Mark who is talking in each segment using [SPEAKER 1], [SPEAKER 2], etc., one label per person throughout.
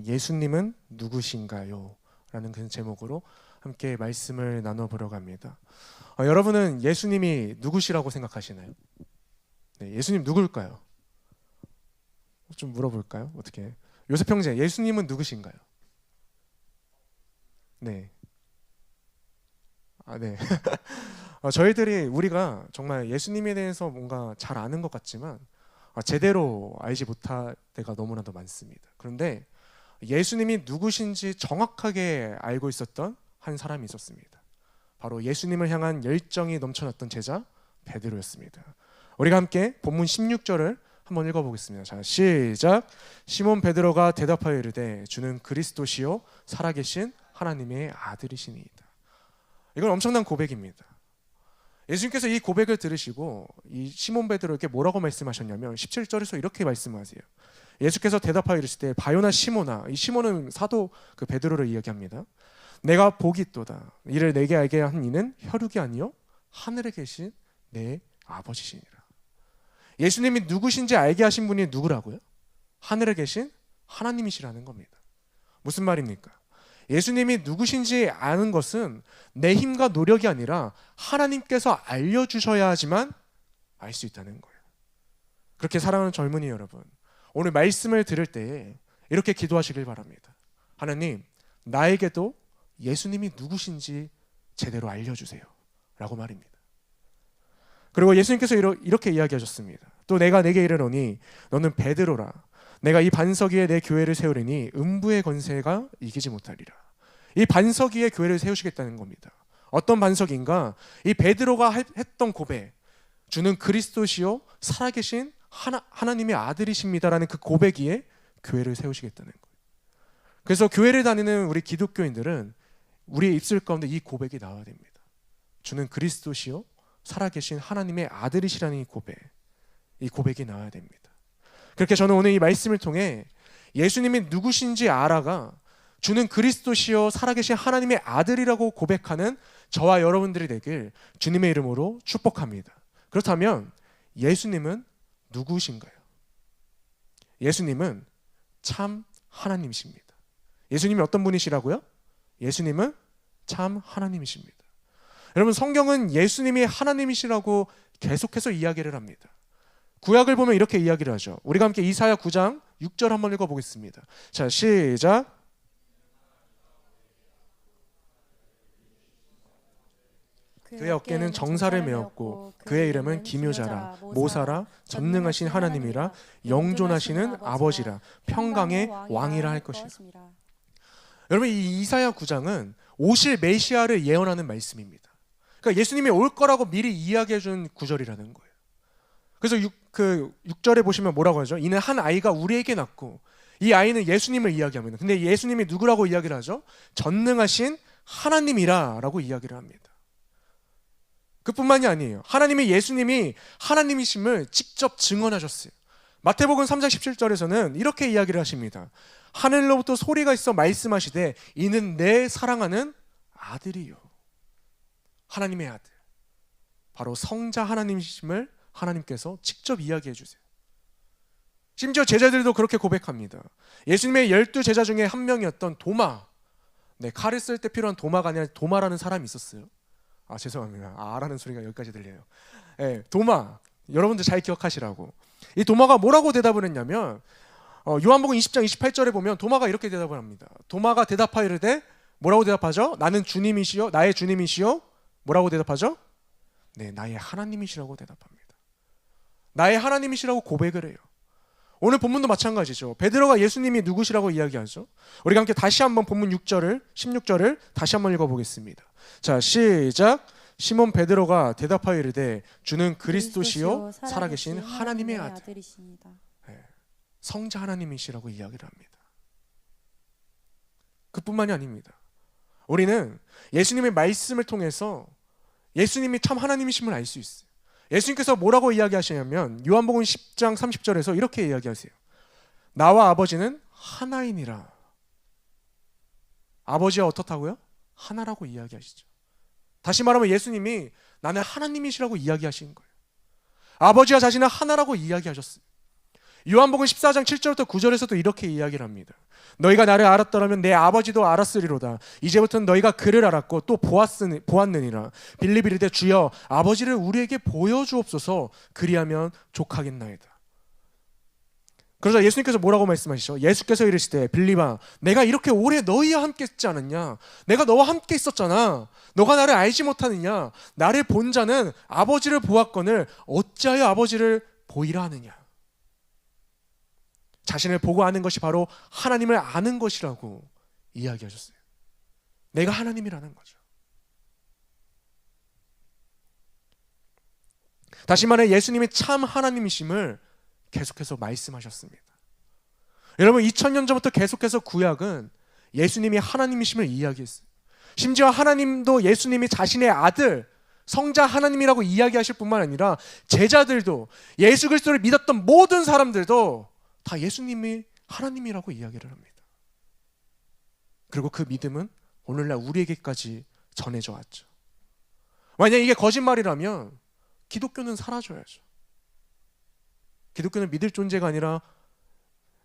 [SPEAKER 1] 예수님은 누구신가요? 라는 그 제목으로 함께 말씀을 나눠보려고 합니다. 여러분은 예수님이 누구시라고 생각하시나요? 네, 예수님 누굴까요? 좀 물어볼까요? 어떻게? 요셉 형제, 예수님은 누구신가요? 네. 네. 저희들이 우리가 정말 예수님에 대해서 뭔가 잘 아는 것 같지만 제대로 알지 못할 때가 너무나도 많습니다. 그런데 예수님이 누구신지 정확하게 알고 있었던 한 사람이 있었습니다. 바로 예수님을 향한 열정이 넘쳐났던 제자 베드로였습니다. 우리가 함께 본문 16절을 한번 읽어보겠습니다. 자, 시작. 시몬 베드로가 대답하여 이르되 주는 그리스도시요 살아계신 하나님의 아들이시니이다. 이건 엄청난 고백입니다. 예수님께서 이 고백을 들으시고 이 시몬 베드로에게 뭐라고 말씀하셨냐면 17절에서 이렇게 말씀하세요. 예수께서 대답하여 이르시되 바요나 시몬아, 이 시몬은 사도 그 베드로를 이야기합니다. 내가 복이 있도다. 이를 내게 알게 한 이는 혈육이 아니요 하늘에 계신 내 아버지시니라. 예수님이 누구신지 알게 하신 분이 누구라고요? 하늘에 계신 하나님이시라는 겁니다. 무슨 말입니까? 예수님이 누구신지 아는 것은 내 힘과 노력이 아니라 하나님께서 알려주셔야 하지만 알 수 있다는 거예요. 그렇게 사랑하는 젊은이 여러분, 오늘 말씀을 들을 때에 이렇게 기도하시길 바랍니다. 하나님, 나에게도 예수님이 누구신지 제대로 알려주세요 라고 말입니다. 그리고 예수님께서 이렇게 이야기하셨습니다. 또 내가 내게 이르노니 너는 베드로라. 내가 이 반석 위에 내 교회를 세우리니 음부의 권세가 이기지 못하리라. 이 반석 위에 교회를 세우시겠다는 겁니다. 어떤 반석인가? 이 베드로가 했던 고백, 주는 그리스도시요 살아계신 하나님의 아들이십니다라는 그 고백 위에 교회를 세우시겠다는 거예요. 그래서 교회를 다니는 우리 기독교인들은 우리의 입술 가운데 이 고백이 나와야 됩니다. 주는 그리스도시요 살아계신 하나님의 아들이시라는 이 고백이 나와야 됩니다. 그렇게 저는 오늘 이 말씀을 통해 예수님이 누구신지 알아가 주는 그리스도시요 살아계신 하나님의 아들이라고 고백하는 저와 여러분들이 되길 주님의 이름으로 축복합니다. 그렇다면 예수님은 누구신가요? 예수님은 참 하나님이십니다. 예수님이 어떤 분이시라고요? 예수님은 참 하나님이십니다. 여러분, 성경은 예수님이 하나님이시라고 계속해서 이야기를 합니다. 구약을 보면 이렇게 이야기를 하죠. 우리가 함께 이사야 9장 6절 한번 읽어보겠습니다. 자, 시작. 그의 어깨는 정사를 메었고 그의 이름은 기묘자라, 모사라, 전능하신 하나님이라, 영존하시는 아버지라, 평강의 왕이라 할 것이라. 여러분, 이 이사야 9장은 오실 메시아를 예언하는 말씀입니다. 그러니까 예수님이 올 거라고 미리 이야기해 준 구절이라는 거예요. 그래서 6절에 보시면 뭐라고 하죠? 이는 한 아이가 우리에게 낳고, 이 아이는 예수님을 이야기합니다. 근데 예수님이 누구라고 이야기를 하죠? 전능하신 하나님이라 라고 이야기를 합니다. 그뿐만이 아니에요. 하나님이 예수님이 하나님이심을 직접 증언하셨어요. 마태복음 3장 17절에서는 이렇게 이야기를 하십니다. 하늘로부터 소리가 있어 말씀하시되 이는 내 사랑하는 아들이요. 하나님의 아들, 바로 성자 하나님이심을 하나님께서 직접 이야기해 주세요. 심지어 제자들도 그렇게 고백합니다. 예수님의 12제자 중에 한 명이었던 도마, 칼을 쓸 때 필요한 도마가 아니라 도마라는 사람이 있었어요. 죄송합니다. 라는 소리가 여기까지 들려요. 도마, 여러분들 잘 기억하시라고. 이 도마가 뭐라고 대답을 했냐면 요한복음 20장 28절에 보면 도마가 이렇게 대답을 합니다. 도마가 대답하여 이르되 뭐라고 대답하죠? 나는 주님이시요, 나의 주님이시요. 뭐라고 대답하죠? 네, 나의 하나님이시라고 대답합니다. 나의 하나님이시라고 고백을 해요. 오늘 본문도 마찬가지죠. 베드로가 예수님이 누구시라고 이야기하죠. 우리가 함께 다시 한번 본문 16절을 다시 한번 읽어보겠습니다. 자, 시작. 시몬 베드로가 대답하여 이르되 주는 그리스도시요 살아계신 하나님의 아들이십니다. 성자 하나님이시라고 이야기를 합니다. 그뿐만이 아닙니다. 우리는 예수님의 말씀을 통해서 예수님이 참 하나님이심을 알 수 있어요. 예수님께서 뭐라고 이야기하시냐면 요한복음 10장 30절에서 이렇게 이야기하세요. 나와 아버지는 하나이니라. 아버지와 어떻다고요? 하나라고 이야기하시죠. 다시 말하면 예수님이 나는 하나님이시라고 이야기하신 거예요. 아버지와 자신은 하나라고 이야기하셨어요. 요한복음 14장 7절부터 9절에서도 이렇게 이야기를 합니다. 너희가 나를 알았더라면 내 아버지도 알았으리로다. 이제부터는 너희가 그를 알았고 또 보았느니라. 빌립이 이르되 주여 아버지를 우리에게 보여주옵소서. 그리하면 족하겠나이다. 그러자 예수님께서 뭐라고 말씀하시죠? 예수께서 이르시되 빌립아 내가 이렇게 오래 너희와 함께 있지 않았냐? 내가 너와 함께 있었잖아. 너가 나를 알지 못하느냐? 나를 본 자는 아버지를 보았거늘 어찌하여 아버지를 보이라 하느냐? 자신을 보고 아는 것이 바로 하나님을 아는 것이라고 이야기하셨어요. 내가 하나님이라는 거죠. 다시 말해 예수님이 참 하나님이심을 계속해서 말씀하셨습니다. 여러분 2000년 전부터 계속해서 구약은 예수님이 하나님이심을 이야기했어요. 심지어 하나님도 예수님이 자신의 아들 성자 하나님이라고 이야기하실 뿐만 아니라 제자들도 예수 그리스도를 믿었던 모든 사람들도 다 예수님이 하나님이라고 이야기를 합니다. 그리고 그 믿음은 오늘날 우리에게까지 전해져 왔죠. 만약 이게 거짓말이라면 기독교는 사라져야죠. 기독교는 믿을 존재가 아니라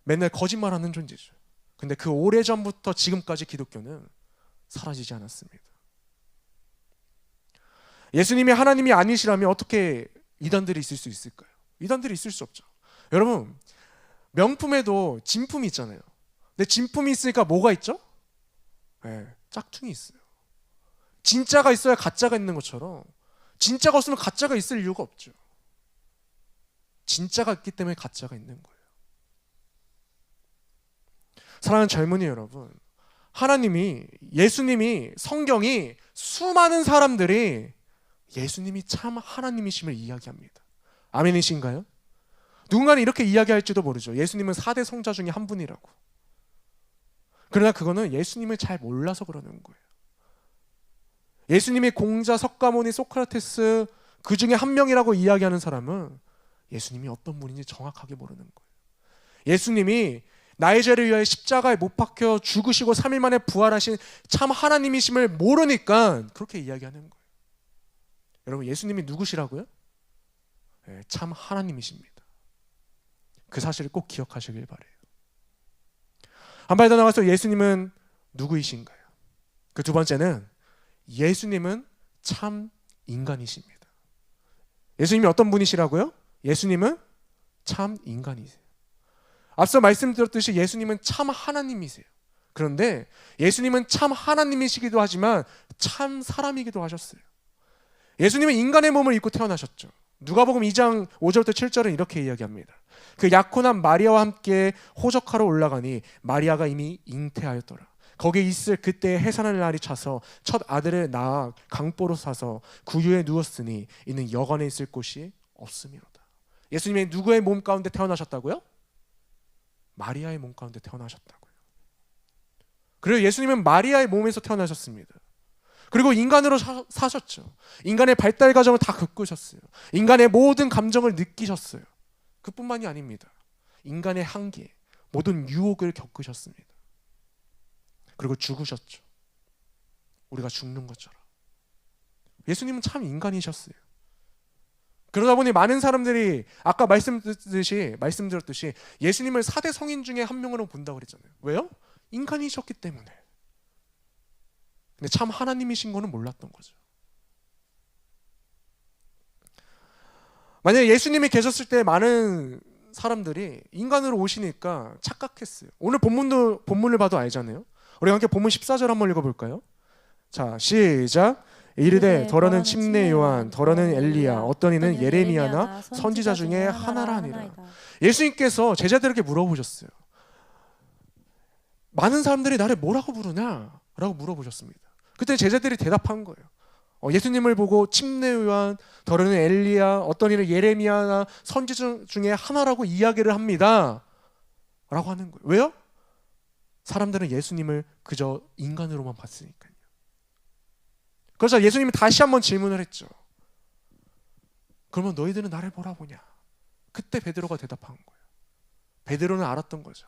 [SPEAKER 1] 맨날 거짓말하는 존재죠. 근데 그 오래전부터 지금까지 기독교는 사라지지 않았습니다. 예수님이 하나님이 아니시라면 어떻게 이단들이 있을 수 있을까요? 이단들이 있을 수 없죠. 여러분 명품에도 진품이 있잖아요. 근데 진품이 있으니까 뭐가 있죠? 네, 짝퉁이 있어요. 진짜가 있어야 가짜가 있는 것처럼 진짜가 없으면 가짜가 있을 이유가 없죠. 진짜가 있기 때문에 가짜가 있는 거예요. 사랑하는 젊은이 여러분, 하나님이 예수님이 성경이 수많은 사람들이 예수님이 참 하나님이심을 이야기합니다. 아멘이신가요? 누군가는 이렇게 이야기할지도 모르죠. 예수님은 4대 성자 중에 한 분이라고. 그러나 그거는 예수님을 잘 몰라서 그러는 거예요. 예수님이 공자, 석가모니, 소크라테스 그 중에 한 명이라고 이야기하는 사람은 예수님이 어떤 분인지 정확하게 모르는 거예요. 예수님이 나의 죄를 위하여 십자가에 못 박혀 죽으시고 3일 만에 부활하신 참 하나님이심을 모르니까 그렇게 이야기하는 거예요. 여러분 예수님이 누구시라고요? 네, 참 하나님이십니다. 그 사실을 꼭 기억하시길 바라요. 한 발 더 나가서 예수님은 누구이신가요? 그 두 번째는 예수님은 참 인간이십니다. 예수님이 어떤 분이시라고요? 예수님은 참 인간이세요. 앞서 말씀드렸듯이 예수님은 참 하나님이세요. 그런데 예수님은 참 하나님이시기도 하지만 참 사람이기도 하셨어요. 예수님은 인간의 몸을 입고 태어나셨죠. 누가복음 2장 5절부터 7절은 이렇게 이야기합니다. 그 약혼한 마리아와 함께 호적하러 올라가니 마리아가 이미 잉태하였더라. 거기에 있을 그때의 해산할 날이 차서 첫 아들을 낳아 강보로 사서 구유에 누웠으니 이는 여관에 있을 곳이 없음이로다. 예수님이 누구의 몸 가운데 태어나셨다고요? 마리아의 몸 가운데 태어나셨다고요. 그리고 예수님은 마리아의 몸에서 태어나셨습니다. 그리고 인간으로 사셨죠. 인간의 발달 과정을 다 겪으셨어요. 인간의 모든 감정을 느끼셨어요. 그뿐만이 아닙니다. 인간의 한계, 모든 유혹을 겪으셨습니다. 그리고 죽으셨죠. 우리가 죽는 것처럼. 예수님은 참 인간이셨어요. 그러다 보니 많은 사람들이 아까 말씀드렸듯이 예수님을 4대 성인 중에 한 명으로 본다고 그랬잖아요. 왜요? 인간이셨기 때문에. 근데 참 하나님이신 거는 몰랐던 거죠. 만약에 예수님이 계셨을 때 많은 사람들이 인간으로 오시니까 착각했어요. 오늘 본문을 봐도 알잖아요. 우리 함께 본문 14절 한번 읽어볼까요? 자, 시작. 이르되 더러는 침례 요한, 더러는 엘리야, 어떤 이는 예레미야나 선지자 중에 하나라 하니라. 예수님께서 제자들에게 물어보셨어요. 많은 사람들이 나를 뭐라고 부르냐? 라고 물어보셨습니다. 그때 제자들이 대답한 거예요. 예수님을 보고 침례 요한, 더러는 엘리야, 어떤 이는 예레미야나 선지자 중에 하나라고 이야기를 합니다. 라고 하는 거예요. 왜요? 사람들은 예수님을 그저 인간으로만 봤으니까요. 그래서 예수님이 다시 한번 질문을 했죠. 그러면 너희들은 나를 뭐라 보냐? 그때 베드로가 대답한 거예요. 베드로는 알았던 거죠.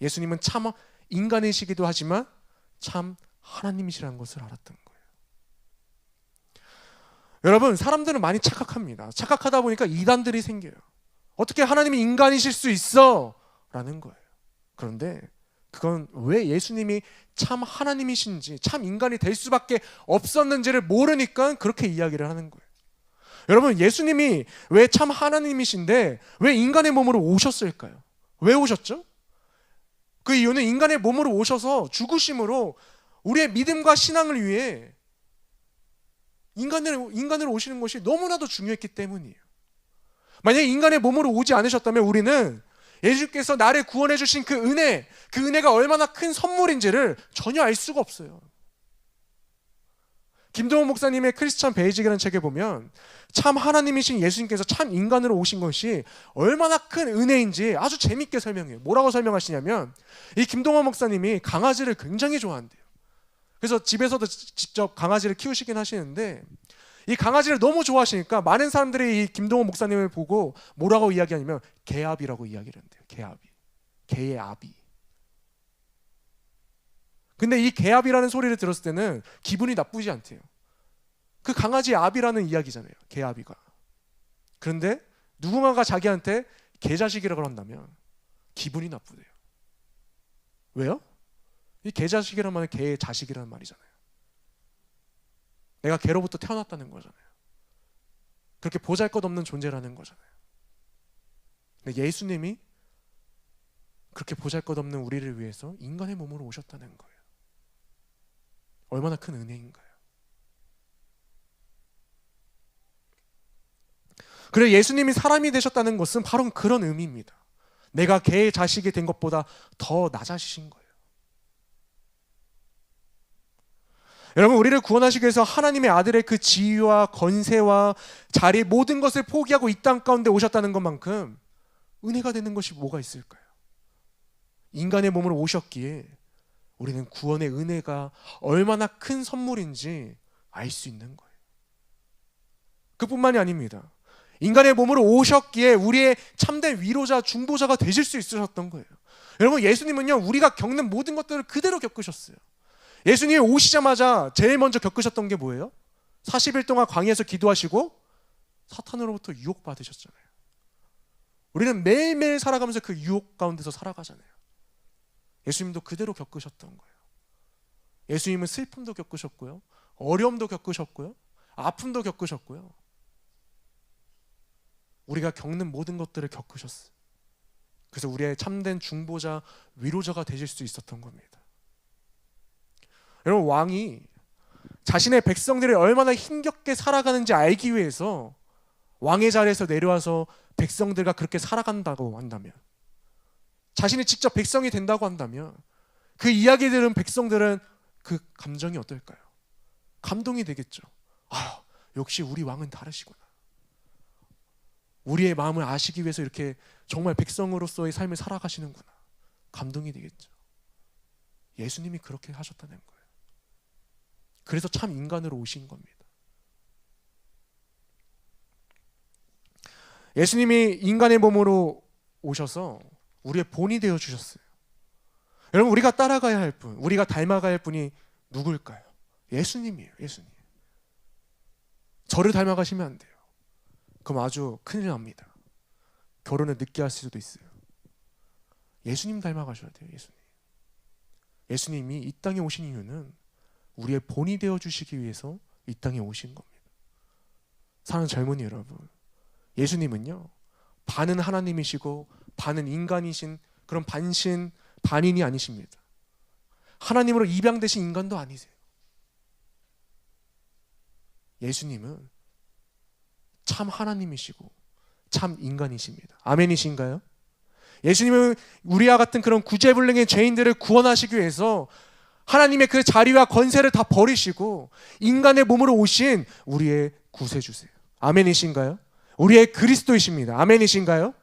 [SPEAKER 1] 예수님은 참 인간이시기도 하지만 참 하나님이시라는 것을 알았던 거예요. 여러분, 사람들은 많이 착각합니다. 착각하다 보니까 이단들이 생겨요. 어떻게 하나님이 인간이실 수 있어? 라는 거예요. 그런데 그건 왜 예수님이 참 하나님이신지, 참 인간이 될 수밖에 없었는지를 모르니까 그렇게 이야기를 하는 거예요. 여러분, 예수님이 왜 참 하나님이신데 왜 인간의 몸으로 오셨을까요? 왜 오셨죠? 그 이유는 인간의 몸으로 오셔서 죽으심으로 우리의 믿음과 신앙을 위해 인간으로 오시는 것이 너무나도 중요했기 때문이에요. 만약에 인간의 몸으로 오지 않으셨다면 우리는 예수께서 나를 구원해 주신 그 은혜가 얼마나 큰 선물인지를 전혀 알 수가 없어요. 김동원 목사님의 크리스찬 베이직이라는 책에 보면 참 하나님이신 예수님께서 참 인간으로 오신 것이 얼마나 큰 은혜인지 아주 재밌게 설명해요. 뭐라고 설명하시냐면, 이 김동원 목사님이 강아지를 굉장히 좋아한대요. 그래서 집에서도 직접 강아지를 키우시긴 하시는데, 이 강아지를 너무 좋아하시니까 많은 사람들이 이 김동원 목사님을 보고 뭐라고 이야기하냐면 개아비라고 이야기를 한대요. 개아비. 개의 아비. 근데 이 개아비라는 소리를 들었을 때는 기분이 나쁘지 않대요. 그 강아지의 아비라는 이야기잖아요. 개아비가. 그런데 누군가가 자기한테 개자식이라고 한다면 기분이 나쁘대요. 왜요? 이 개자식이란 말은 개의 자식이라는 말이잖아요. 내가 개로부터 태어났다는 거잖아요. 그렇게 보잘것없는 존재라는 거잖아요. 근데 예수님이 그렇게 보잘것없는 우리를 위해서 인간의 몸으로 오셨다는 거예요. 얼마나 큰 은혜인가요? 그래, 예수님이 사람이 되셨다는 것은 바로 그런 의미입니다. 내가 개의 자식이 된 것보다 더 낮아지신 거예요. 여러분, 우리를 구원하시기 위해서 하나님의 아들의 그 지위와 권세와 자리, 모든 것을 포기하고 이 땅 가운데 오셨다는 것만큼 은혜가 되는 것이 뭐가 있을까요? 인간의 몸으로 오셨기에 우리는 구원의 은혜가 얼마나 큰 선물인지 알 수 있는 거예요. 그뿐만이 아닙니다. 인간의 몸으로 오셨기에 우리의 참된 위로자, 중보자가 되실 수 있으셨던 거예요. 여러분, 예수님은요, 우리가 겪는 모든 것들을 그대로 겪으셨어요. 예수님이 오시자마자 제일 먼저 겪으셨던 게 뭐예요? 40일 동안 광야에서 기도하시고 사탄으로부터 유혹받으셨잖아요. 우리는 매일매일 살아가면서 그 유혹 가운데서 살아가잖아요. 예수님도 그대로 겪으셨던 거예요. 예수님은 슬픔도 겪으셨고요, 어려움도 겪으셨고요, 아픔도 겪으셨고요. 우리가 겪는 모든 것들을 겪으셨어요. 그래서 우리의 참된 중보자, 위로자가 되실 수 있었던 겁니다. 여러분, 왕이 자신의 백성들이 얼마나 힘겹게 살아가는지 알기 위해서 왕의 자리에서 내려와서 백성들과 그렇게 살아간다고 한다면, 자신이 직접 백성이 된다고 한다면 그 이야기 들은 백성들은 그 감정이 어떨까요? 감동이 되겠죠. 아, 역시 우리 왕은 다르시구나. 우리의 마음을 아시기 위해서 이렇게 정말 백성으로서의 삶을 살아가시는구나. 감동이 되겠죠. 예수님이 그렇게 하셨다는 거예요. 그래서 참 인간으로 오신 겁니다. 예수님이 인간의 몸으로 오셔서 우리의 본이 되어 주셨어요. 여러분, 우리가 따라가야 할 분, 우리가 닮아가야 할 분이 누굴까요? 예수님이에요. 예수님. 저를 닮아가시면 안 돼요. 그럼 아주 큰일 납니다. 결혼을 늦게 할 수도 있어요. 예수님 닮아가셔야 돼요. 예수님. 예수님이 이 땅에 오신 이유는 우리의 본이 되어 주시기 위해서 이 땅에 오신 겁니다. 사랑하는 젊은이 여러분, 예수님은요, 반은 하나님이시고 반은 인간이신 그런 반신 반인이 아니십니다. 하나님으로 입양되신 인간도 아니세요. 예수님은 참 하나님이시고 참 인간이십니다. 아멘이신가요? 예수님은 우리와 같은 그런 구제불능의 죄인들을 구원하시기 위해서 하나님의 그 자리와 권세를 다 버리시고 인간의 몸으로 오신 우리의 구세주세요. 아멘이신가요? 우리의 그리스도이십니다. 아멘이신가요?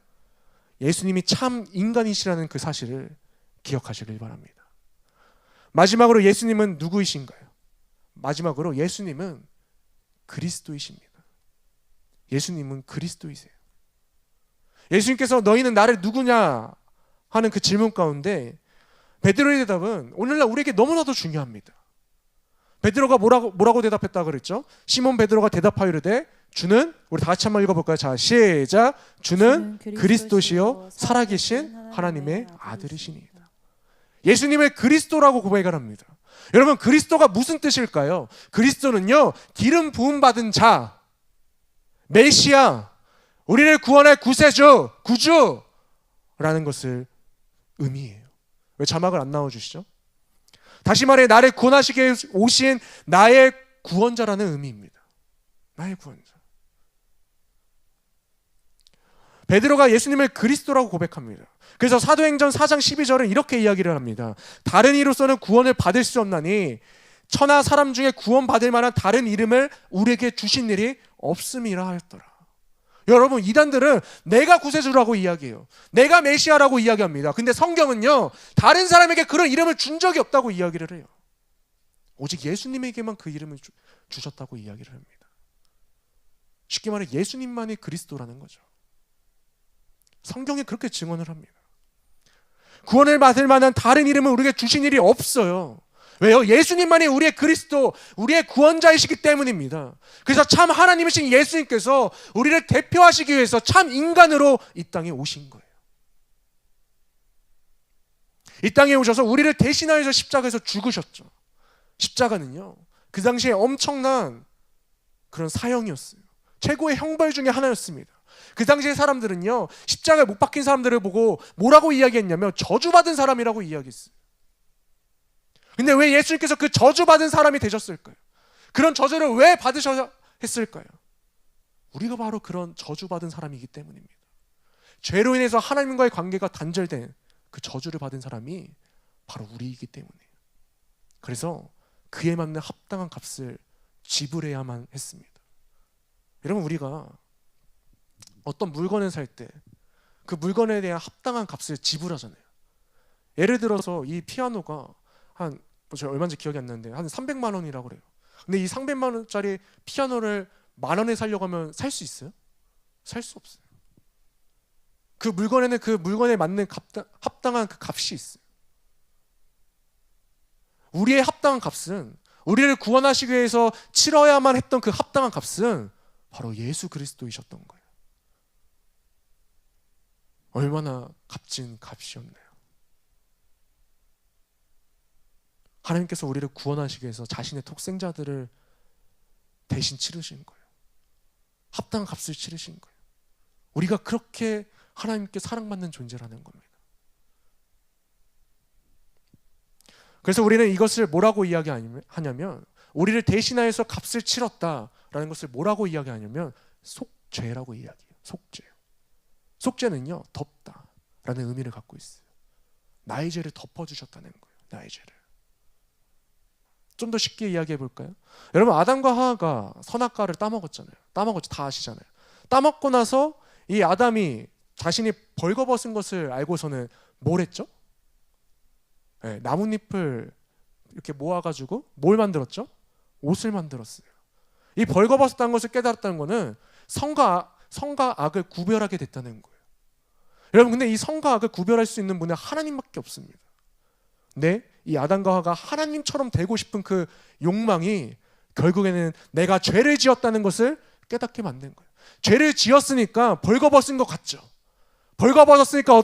[SPEAKER 1] 예수님이 참 인간이시라는 그 사실을 기억하시길 바랍니다. 마지막으로 예수님은 누구이신가요? 마지막으로 예수님은 그리스도이십니다. 예수님은 그리스도이세요. 예수님께서 너희는 나를 누구냐 하는 그 질문 가운데 베드로의 대답은 오늘날 우리에게 너무나도 중요합니다. 베드로가 뭐라고 대답했다 그랬죠? 시몬 베드로가 대답하여 이르되 주는, 우리 다 같이 한번 읽어볼까요? 자, 시작. 주는 그리스도시요 살아계신 하나님의 아들이시니이다. 예수님을 그리스도라고 고백을 합니다. 여러분, 그리스도가 무슨 뜻일까요? 그리스도는요, 기름 부음 받은 자, 메시아, 우리를 구원할 구세주, 구주라는 것을 의미해요. 왜 자막을 안 나와주시죠? 다시 말해, 나를 구원하시기 위해 오신 나의 구원자라는 의미입니다. 나의 구원자. 베드로가 예수님을 그리스도라고 고백합니다. 그래서 사도행전 4장 12절은 이렇게 이야기를 합니다. 다른 이로서는 구원을 받을 수 없나니 천하 사람 중에 구원받을 만한 다른 이름을 우리에게 주신 일이 없음이라 하였더라. 여러분, 이단들은 내가 구세주라고 이야기해요. 내가 메시아라고 이야기합니다. 근데 성경은요, 다른 사람에게 그런 이름을 준 적이 없다고 이야기를 해요. 오직 예수님에게만 그 이름을 주셨다고 이야기를 합니다. 쉽게 말해 예수님만이 그리스도라는 거죠. 성경이 그렇게 증언을 합니다. 구원을 받을 만한 다른 이름을 우리에게 주신 일이 없어요. 왜요? 예수님만이 우리의 그리스도, 우리의 구원자이시기 때문입니다. 그래서 참 하나님이신 예수님께서 우리를 대표하시기 위해서 참 인간으로 이 땅에 오신 거예요. 이 땅에 오셔서 우리를 대신하여서 십자가에서 죽으셨죠. 십자가는요, 그 당시에 엄청난 그런 사형이었어요. 최고의 형벌 중에 하나였습니다. 그 당시의 사람들은요, 십자가에 못 박힌 사람들을 보고 뭐라고 이야기했냐면 저주받은 사람이라고 이야기했어요. 근데 왜 예수님께서 그 저주받은 사람이 되셨을까요? 그런 저주를 왜 받으셔야 했을까요? 우리가 바로 그런 저주받은 사람이기 때문입니다. 죄로 인해서 하나님과의 관계가 단절된 그 저주를 받은 사람이 바로 우리이기 때문이에요. 그래서 그에 맞는 합당한 값을 지불해야만 했습니다. 여러분, 우리가 어떤 물건을 살 때 그 물건에 대한 합당한 값을 지불하잖아요. 예를 들어서 이 피아노가 제가 얼마인지 기억이 안 나는데 한 300만 원이라고 그래요. 근데 이 300만 원짜리 피아노를 만 원에 사려고 하면 살 수 있어요? 살 수 없어요. 그 물건에는 그 물건에 맞는 합당한 그 값이 있어요. 우리의 합당한 값은, 우리를 구원하시기 위해서 치러야만 했던 그 합당한 값은 바로 예수 그리스도이셨던 거예요. 얼마나 값진 값이었나요? 하나님께서 우리를 구원하시기 위해서 자신의 독생자들을 대신 치르신 거예요. 합당한 값을 치르신 거예요. 우리가 그렇게 하나님께 사랑받는 존재라는 겁니다. 그래서 우리는 이것을 뭐라고 이야기하냐면, 우리를 대신하여서 값을 치렀다라는 것을 뭐라고 이야기하냐면 속죄라고 이야기해요. 속죄. 속죄는요, 덮다라는 의미를 갖고 있어요. 나의 죄를 덮어주셨다는 거예요. 나의 죄를. 좀 더 쉽게 이야기해 볼까요? 여러분, 아담과 하와가 선악과를 따먹었잖아요. 따먹었죠. 다 아시잖아요. 따먹고 나서 이 아담이 자신이 벌거벗은 것을 알고서는 뭘 했죠? 네, 나뭇잎을 이렇게 모아가지고 뭘 만들었죠? 옷을 만들었어요. 이 벌거벗었다는 것을 깨달았다는 것은 선과 악을 구별하게 됐다는 거예요. 여러분, 근데 이 선과 악을 구별할 수 있는 분은 하나님밖에 없습니다. 근데 이 아담과 하와가 하나님처럼 되고 싶은 그 욕망이 결국에는 내가 죄를 지었다는 것을 깨닫게 만든 거예요. 죄를 지었으니까 벌거벗은 것 같죠. 벌거벗었으니까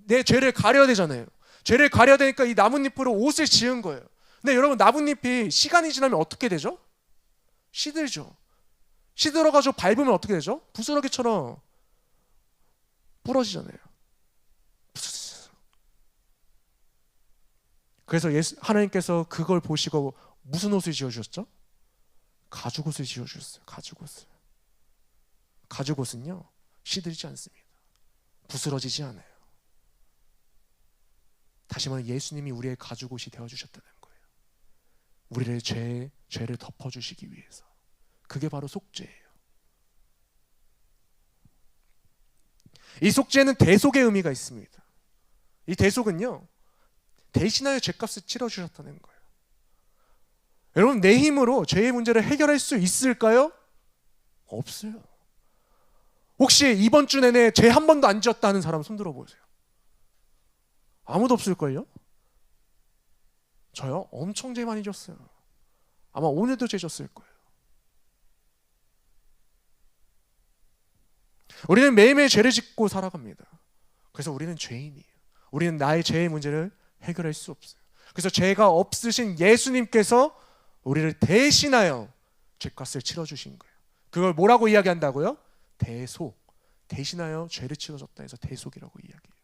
[SPEAKER 1] 내 죄를 가려야 되잖아요. 죄를 가려야 되니까 이 나뭇잎으로 옷을 지은 거예요. 근데 여러분, 나뭇잎이 시간이 지나면 어떻게 되죠? 시들죠. 시들어가지고 밟으면 어떻게 되죠? 부스러기처럼 부러지잖아요. 그래서 하나님께서 그걸 보시고 무슨 옷을 지어주셨죠? 가죽옷을 지어주셨어요. 가죽옷은요, 시들지 않습니다. 부스러지지 않아요. 다시 말해 예수님이 우리의 가죽옷이 되어주셨다는 거예요. 우리의 죄를 덮어주시기 위해서. 그게 바로 속죄예요. 이 속죄는 대속의 의미가 있습니다. 이 대속은요, 대신하여 죄값을 치러주셨다는 거예요. 여러분, 내 힘으로 죄의 문제를 해결할 수 있을까요? 없어요. 혹시 이번 주 내내 죄 한 번도 안 지었다 하는 사람 손 들어보세요. 아무도 없을걸요? 저요? 엄청 죄 많이 졌어요. 아마 오늘도 죄 졌을 거예요. 우리는 매일매일 죄를 짓고 살아갑니다. 그래서 우리는 죄인이에요. 우리는 나의 죄의 문제를 해결할 수 없어요. 그래서 죄가 없으신 예수님께서 우리를 대신하여 죄값을 치러주신 거예요. 그걸 뭐라고 이야기한다고요? 대속. 대신하여 죄를 치러줬다 해서 대속이라고 이야기해요.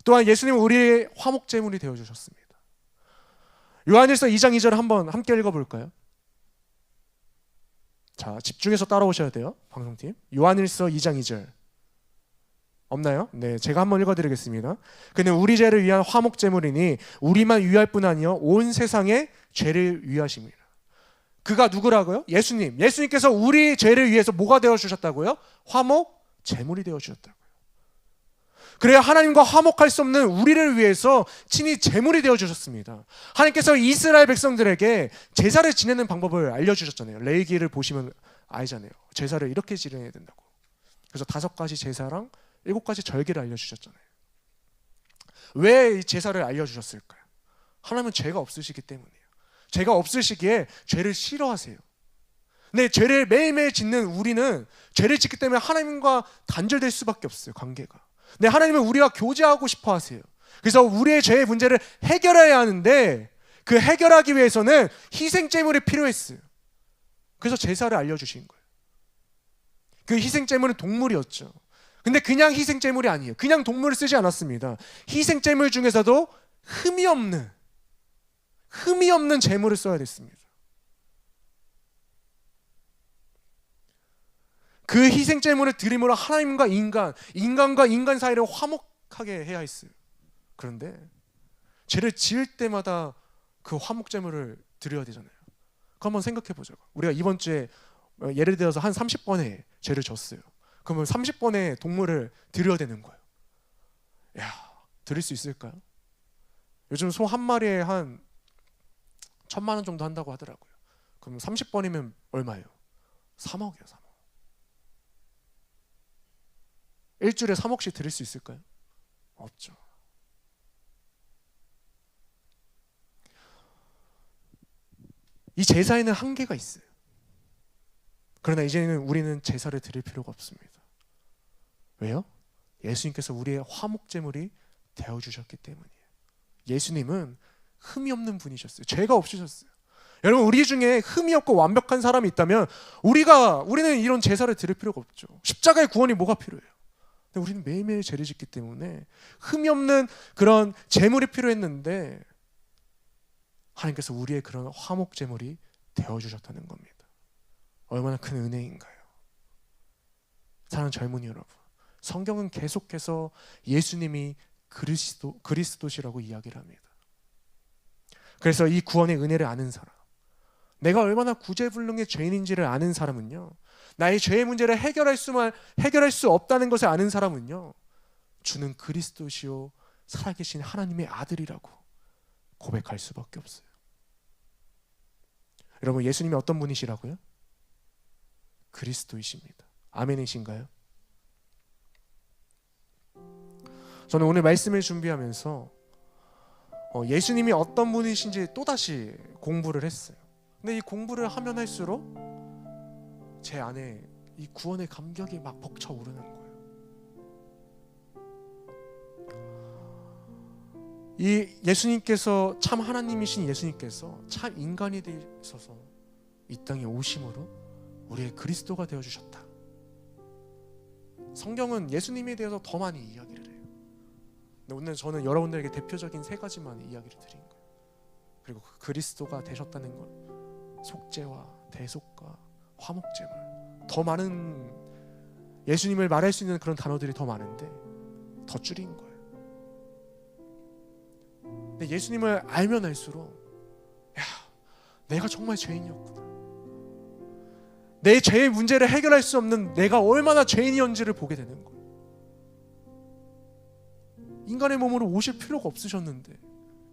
[SPEAKER 1] 또한 예수님은 우리의 화목제물이 되어주셨습니다. 요한일서 2장 2절 한번 함께 읽어볼까요? 자, 집중해서 따라오셔야 돼요, 방송팀. 요한일서 2장 2절 없나요? 네, 제가 한번 읽어드리겠습니다. 그는 우리 죄를 위한 화목제물이니 우리만 위할 뿐 아니요 온 세상의 죄를 위하십니다. 그가 누구라고요? 예수님. 예수님께서 우리 죄를 위해서 뭐가 되어주셨다고요? 화목제물이 되어주셨다고요. 그래야 하나님과 화목할 수 없는 우리를 위해서 친히 제물이 되어주셨습니다. 하나님께서 이스라엘 백성들에게 제사를 지내는 방법을 알려주셨잖아요. 레위기를 보시면 알잖아요. 제사를 이렇게 지내야 된다고. 그래서 5가지 제사랑 7가지 절기를 알려주셨잖아요. 왜 이 제사를 알려주셨을까요? 하나님은 죄가 없으시기 때문이에요. 죄가 없으시기에 죄를 싫어하세요. 근데 죄를 매일매일 짓는 우리는 죄를 짓기 때문에 하나님과 단절될 수밖에 없어요, 관계가. 근데 하나님은 우리와 교제하고 싶어 하세요. 그래서 우리의 죄의 문제를 해결해야 하는데 그 해결하기 위해서는 희생제물이 필요했어요. 그래서 제사를 알려주신 거예요. 그 희생제물은 동물이었죠. 근데 그냥 희생제물이 아니에요. 그냥 동물을 쓰지 않았습니다. 희생제물 중에서도 흠이 없는 제물을 써야 됐습니다. 그 희생제물을 드림으로 하나님과 인간과 인간 사이를 화목하게 해야 했어요. 그런데 죄를 지을 때마다 그 화목제물을 드려야 되잖아요. 그거 한번 생각해 보자고. 우리가 이번 주에 예를 들어서 한 30번의 죄를 졌어요. 그러면 30번의 동물을 드려야 되는 거예요. 야, 드릴 수 있을까요? 요즘 소 한 마리에 한 1,000만 원 정도 한다고 하더라고요. 그럼 30번이면 얼마예요? 3억이요, 3억. 일주일에 3억씩 드릴 수 있을까요? 없죠. 이 제사에는 한계가 있어요. 그러나 이제는 우리는 제사를 드릴 필요가 없습니다. 왜요? 예수님께서 우리의 화목제물이 되어주셨기 때문이에요. 예수님은 흠이 없는 분이셨어요. 죄가 없으셨어요. 여러분, 우리 중에 흠이 없고 완벽한 사람이 있다면 우리는 이런 제사를 드릴 필요가 없죠. 십자가의 구원이 뭐가 필요해요? 근데 우리는 매일매일 죄를 짓기 때문에 흠이 없는 그런 제물이 필요했는데 하나님께서 우리의 그런 화목제물이 되어주셨다는 겁니다. 얼마나 큰 은혜인가요? 사랑하는 젊은이 여러분, 성경은 계속해서 예수님이 그리스도시라고 이야기를 합니다. 그래서 이 구원의 은혜를 아는 사람, 내가 얼마나 구제불능의 죄인인지를 아는 사람은요, 나의 죄의 문제를 해결할 수 없다는 것을 아는 사람은요, 주는 그리스도시요 살아계신 하나님의 아들이라고 고백할 수밖에 없어요. 여러분, 예수님이 어떤 분이시라고요? 그리스도이십니다. 아멘이신가요? 저는 오늘 말씀을 준비하면서 예수님이 어떤 분이신지 또다시 공부를 했어요. 근데 이 공부를 하면 할수록 제 안에 이 구원의 감격이 막 벅차오르는 거예요. 이 예수님께서 참 하나님이신 예수님께서 참 인간이 되셔서 이 땅에 오심으로 우리의 그리스도가 되어주셨다. 성경은 예수님에 대해서 더 많이 이야기를 해요. 근데 오늘 저는 여러분들에게 대표적인 3가지만 이야기를 드린 거예요. 그리고 그 그리스도가 되셨다는 것, 속죄와 대속과 화목제물, 더 많은 예수님을 말할 수 있는 그런 단어들이 더 많은데 더 줄인 거예요. 근데 예수님을 알면 알수록 야, 내가 정말 죄인이었구나. 내 죄의 문제를 해결할 수 없는 내가 얼마나 죄인이었는지를 보게 되는 거예요. 인간의 몸으로 오실 필요가 없으셨는데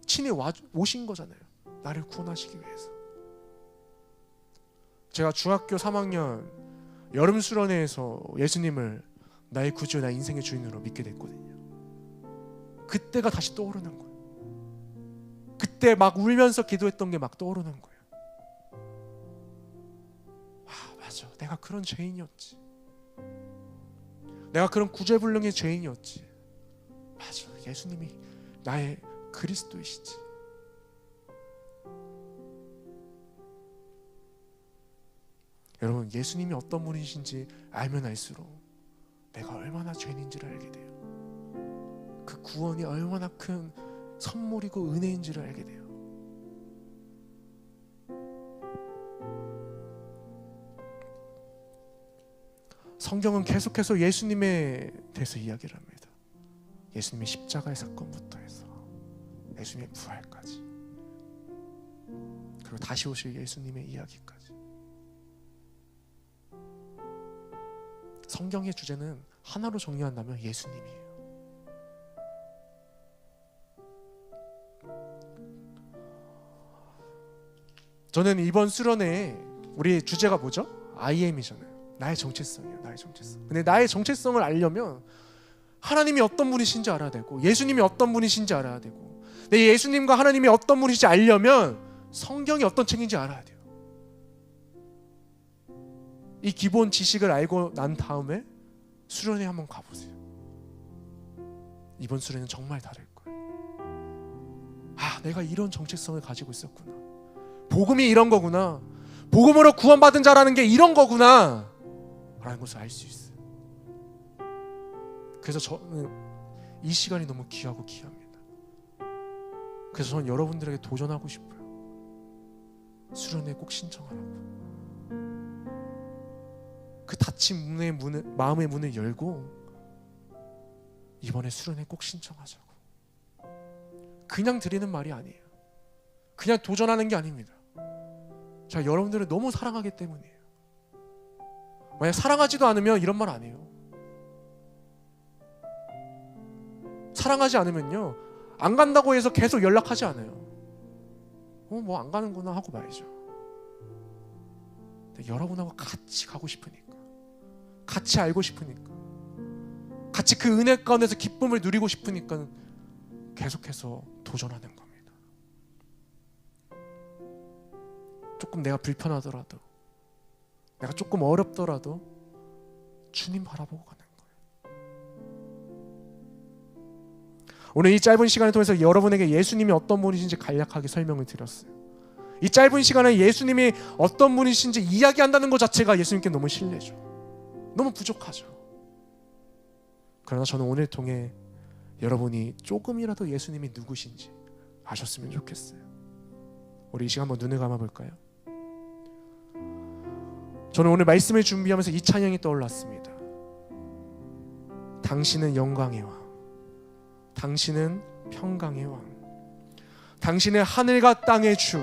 [SPEAKER 1] 친히 오신 거잖아요. 나를 구원하시기 위해서. 제가 중학교 3학년 여름 수련회에서 예수님을 나의 구주, 나의 인생의 주인으로 믿게 됐거든요. 그때가 다시 떠오르는 거예요. 그때 막 울면서 기도했던 게 막 떠오르는 거예요. 아, 맞아. 내가 그런 죄인이었지. 내가 그런 구제불능의 죄인이었지. 맞아, 예수님이 나의 그리스도이시지. 여러분, 예수님이 어떤 분이신지 알면 알수록 내가 얼마나 죄인인지를 알게 돼요. 그 구원이 얼마나 큰 선물이고 은혜인지를 알게 돼요. 성경은 계속해서 예수님에 대해서 이야기를 합니다. 예수님의 십자가의 사건부터 해서 예수님의 부활까지, 그리고 다시 오실 예수님의 이야기까지. 성경의 주제는 하나로 정리한다면 예수님이에요. 저는 이번 수련회에 우리 주제가 뭐죠? I am이잖아요. 나의 정체성이에요. 나의 정체성. 근데 나의 정체성을 알려면 하나님이 어떤 분이신지 알아야 되고, 예수님이 어떤 분이신지 알아야 되고, 내 예수님과 하나님이 어떤 분이신지 알려면 성경이 어떤 책인지 알아야 돼요. 이 기본 지식을 알고 난 다음에 수련회 한번 가보세요. 이번 수련회는 정말 다를 거예요. 아, 내가 이런 정체성을 가지고 있었구나. 복음이 이런 거구나. 복음으로 구원받은 자라는 게 이런 거구나 라는 것을 알 수 있어요. 그래서 저는 이 시간이 너무 귀하고 귀합니다. 그래서 저는 여러분들에게 도전하고 싶어요. 수련회 꼭 신청하라고. 그 닫힌 마음의 문을 열고 이번에 수련회 꼭 신청하자고. 그냥 드리는 말이 아니에요. 그냥 도전하는 게 아닙니다. 제가 여러분들을 너무 사랑하기 때문이에요. 만약 사랑하지도 않으면 이런 말 안 해요. 사랑하지 않으면요, 안 간다고 해서 계속 연락하지 않아요. 뭐 안 가는구나 하고 말이죠. 근데 여러분하고 같이 가고 싶으니까, 같이 알고 싶으니까, 같이 그 은혜 가운데서 기쁨을 누리고 싶으니까 계속해서 도전하는 겁니다. 조금 내가 불편하더라도, 내가 조금 어렵더라도 주님 바라보고 가는 거예요. 오늘 이 짧은 시간을 통해서 여러분에게 예수님이 어떤 분이신지 간략하게 설명을 드렸어요. 이 짧은 시간에 예수님이 어떤 분이신지 이야기한다는 것 자체가 예수님께 너무 신뢰죠. 너무 부족하죠. 그러나 저는 오늘 통해 여러분이 조금이라도 예수님이 누구신지 아셨으면 좋겠어요. 우리 이 시간 한번 눈을 감아볼까요? 저는 오늘 말씀을 준비하면서 이 찬양이 떠올랐습니다. 당신은 영광의 왕, 당신은 평강의 왕, 당신은 하늘과 땅의 주,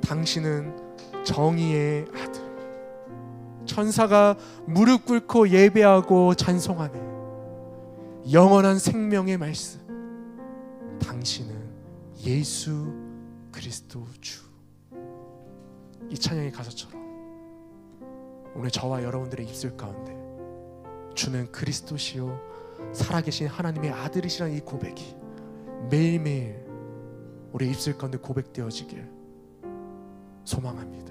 [SPEAKER 1] 당신은 정의의 아들. 천사가 무릎 꿇고 예배하고 찬송하네. 영원한 생명의 말씀, 당신은 예수 그리스도 주. 이 찬양의 가사처럼 오늘 저와 여러분들의 입술 가운데 주는 그리스도시요 살아계신 하나님의 아들이시라는 이 고백이 매일매일 우리 입술 가운데 고백되어지길 소망합니다.